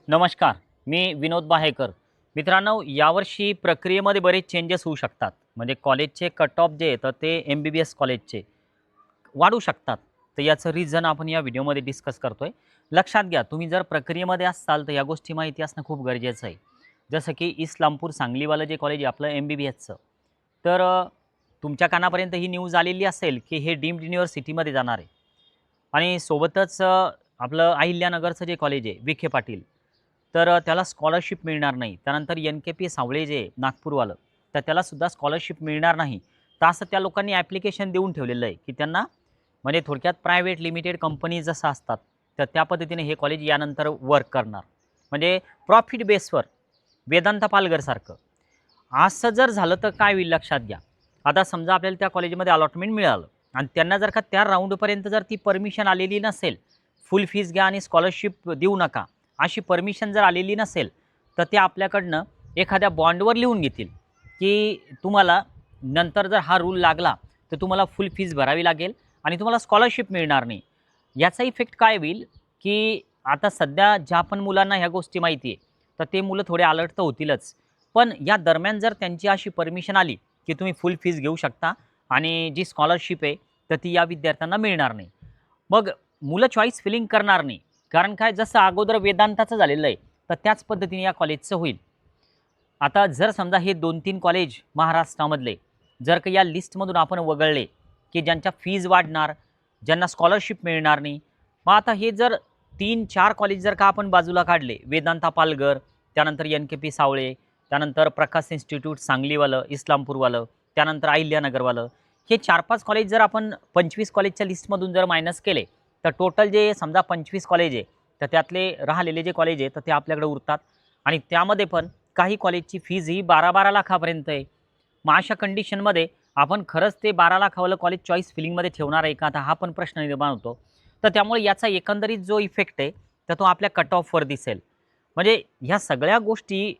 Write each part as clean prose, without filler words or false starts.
नमस्कार. मी विनोद बाहेकर. मित्रांनो, यावर्षी प्रक्रियेमध्ये बरेच चेंजेस होऊ शकतात. म्हणजे कॉलेजचे कट ऑफ जे आहेत ते एम-बी-बी-एस कॉलेजचे वाढू शकतात. तर याचं रिझन आपण या व्हिडिओमध्ये डिस्कस करतोय. लक्षात घ्या, तुम्ही जर प्रक्रियेमध्ये असाल तर या गोष्टी माहिती असणं खूप गरजेचं आहे. जसं की इस्लामपूर सांगलीवालं जे कॉलेज आहे आपलं एम-बी-बी-एसचं. तर तुमच्या कानापर्यंत ही न्यूज आलेली असेल की हे डीम्ड युनिव्हर्सिटीमध्ये जाणार आहे. आणि सोबतच आपलं अहिल्यानगरचं जे कॉलेज आहे विखे पाटील, तर त्याला स्कॉलरशिप मिळणार नाही. त्यानंतर एन-के-पी सावळे जे आहे नागपूरवालं, तर त्यालासुद्धा स्कॉलरशिप मिळणार नाही. तर असं त्या लोकांनी ॲप्लिकेशन देऊन ठेवलेलं आहे, की त्यांना म्हणजे थोडक्यात प्रायव्हेट लिमिटेड कंपनी जसं असतात, तर त्या पद्धतीने हे कॉलेज यानंतर वर्क करणार. म्हणजे प्रॉफिट बेसवर वेदांत पालघरसारखं. असं जर झालं तर काय होईल लक्षात घ्या. आता समजा आपल्याला त्या कॉलेजमध्ये अलॉटमेंट मिळालं आणि त्यांना जर का त्या राउंडपर्यंत जर ती परमिशन आलेली नसेल, फुल फीस घ्या आणि स्कॉलरशिप देऊ नका, अशी परमिशन जर आलेली नसेल, तर ते आपल्याकडनं एखाद्या बॉन्डवर लिहून घेतील, की तुम्हाला नंतर जर हा रूल लागला, तर तुम्हाला फुल फीस भरावी लागेल आणि तुम्हाला स्कॉलरशिप मिळणार नाही. याचा इफेक्ट काय होईल, की आता सध्या ज्या पण मुलांना ह्या गोष्टी माहिती आहे, तर ते मुलं थोडे अलर्ट तर होतीलच. पण या दरम्यान जर त्यांची अशी परमिशन आली, की तुम्ही फुल फीस घेऊ शकता आणि जी स्कॉलरशिप आहे, तर ती या विद्यार्थ्यांना मिळणार नाही. मग मुलं चॉईस फिलिंग करणार नाही. कारण काय जसं अगोदर वेदांताचं झालेलं आहे, तर त्याच पद्धतीने या कॉलेजचं होईल. आता जर समजा हे 2-3 कॉलेज महाराष्ट्रामधले जर का या लिस्टमधून आपण वगळले, की ज्यांच्या फीज वाढणार, ज्यांना स्कॉलरशिप मिळणार नाही. मग आता हे जर 3-4 कॉलेज जर का आपण बाजूला काढले, वेदांता पालघर, त्यानंतर एन-के-पी सावळे, त्यानंतर प्रकाश इन्स्टिट्यूट सांगलीवालं, इस्लामपूरवालं, त्यानंतर अहिल्यानगरवालं. हे 4-5 कॉलेज जर आपण 25 कॉलेजच्या लिस्टमधून जर मायनस केले, तर टोटल जे समजा 25 कॉलेज आहे, तर त्यातले राहिलेले जे कॉलेज आहे, तर ते आपल्याकडे उरतात आणि त्यामध्ये पण काही कॉलेजची फीज ही 12-12 लाखापर्यंत आहे. मग अशा कंडिशनमध्ये आपण खरंच ते 12 लाखावालं कॉलेज चॉईस फिलिंगमध्ये ठेवणार आहे का? आता हा पण प्रश्न निर्माण होतो. तर त्यामुळे याचा एकंदरीत जो इफेक्ट आहे, तर तो आपल्या कट ऑफवर दिसेल. म्हणजे ह्या सगळ्या गोष्टी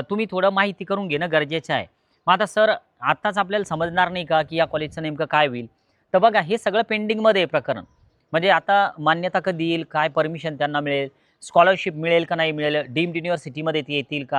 तुम्ही थोडं माहिती करून घेणं गरजेचं आहे. मग आता सर आत्ताच आपल्याला समजणार नाही का, की या कॉलेजचं नेमकं काय होईल? तर बघा हे सगळं पेंडिंगमध्ये आहे प्रकरण. म्हणजे आता मान्यता कधी येईल? काय परमिशन त्यांना मिळेल? स्कॉलरशिप मिळेल का नाही मिळेल? डीम्ड युनिव्हर्सिटीमध्ये ते येतील का?